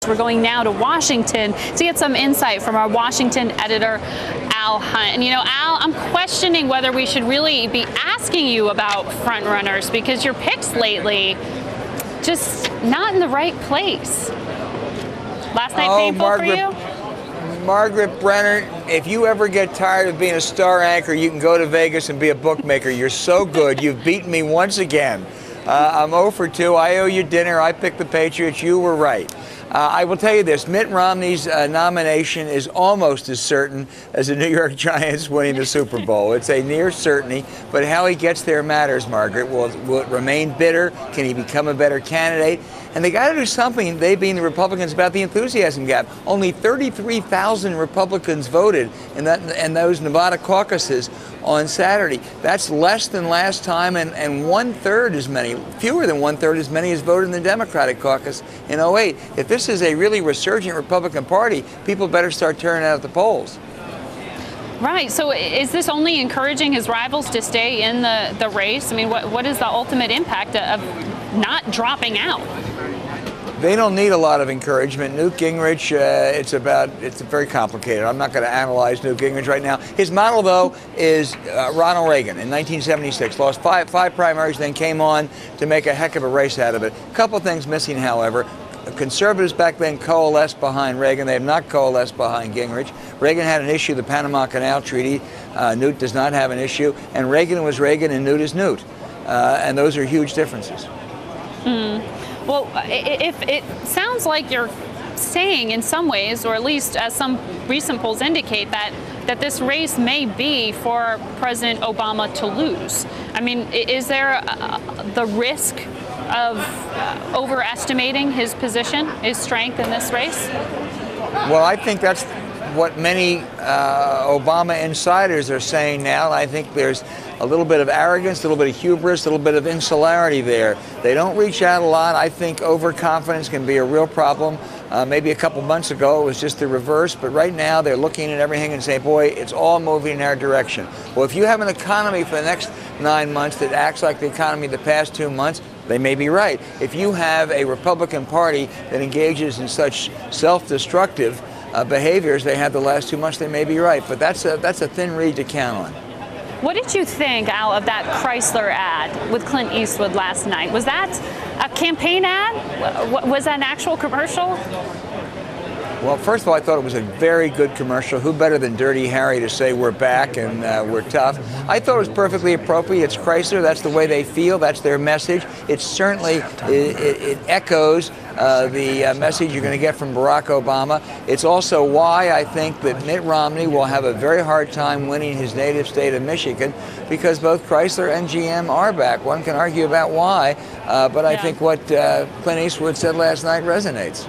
We're going now to Washington to get some insight from our Washington editor, Al Hunt. And Al, I'm questioning whether we should really be asking you about frontrunners because your picks lately just not in the right place. Last night painful for you? Margaret Brennan, if you ever get tired of being a star anchor, you can go to Vegas and be a bookmaker. You're so good. You've beaten me once again. I'm 0 for 2. I owe you dinner. I picked the Patriots. You were right. I will tell you this. Mitt Romney's nomination is almost as certain as the New York Giants winning the Super Bowl. It's a near certainty, but how he gets there matters, Margaret. Will it remain bitter? Can he become a better candidate? And they got to do something, they being the Republicans, about the enthusiasm gap. Only 33,000 Republicans voted in those Nevada caucuses on Saturday. That's less than last time, and fewer than one-third as many as voted in the Democratic caucus in 2008. If this is a really resurgent Republican Party, people better start turning out at the polls. Right. So is this only encouraging his rivals to stay in the race? I mean, what is the ultimate impact of not dropping out? They don't need a lot of encouragement. Newt Gingrich, it's very complicated. I'm not going to analyze Newt Gingrich right now. His model, though, is Ronald Reagan in 1976. Lost five primaries, then came on to make a heck of a race out of it. A couple things missing, however. Conservatives back then coalesced behind Reagan. They have not coalesced behind Gingrich. Reagan had an issue, the Panama Canal Treaty. Newt does not have an issue. And Reagan was Reagan and Newt is Newt. And those are huge differences. Well, if it sounds like you're saying in some ways, or at least as some recent polls indicate, that this race may be for President Obama to lose. I mean, is there the risk of overestimating his position, his strength in this race? Well, I think that's what many Obama insiders are saying now. I think there's a little bit of arrogance, a little bit of hubris, a little bit of insularity there. They don't reach out a lot. I think overconfidence can be a real problem. Maybe a couple months ago it was just the reverse, but right now they're looking at everything and saying, boy, it's all moving in our direction. Well, if you have an economy for the next 9 months that acts like the economy the past 2 months, they may be right. If you have a Republican Party that engages in such self-destructive behaviors they had the last 2 months, they may be right. But that's a thin reed to count on. What did you think, Al, of that Chrysler ad with Clint Eastwood last night? Was that a campaign ad? Was that an actual commercial? Well, first of all, I thought it was a very good commercial. Who better than Dirty Harry to say we're back and we're tough? I thought it was perfectly appropriate. It's Chrysler. That's the way they feel. That's their message. It certainly it echoes the message you're going to get from Barack Obama. It's also why I think that Mitt Romney will have a very hard time winning his native state of Michigan, because both Chrysler and GM are back. One can argue about why, but I think what Clint Eastwood said last night resonates.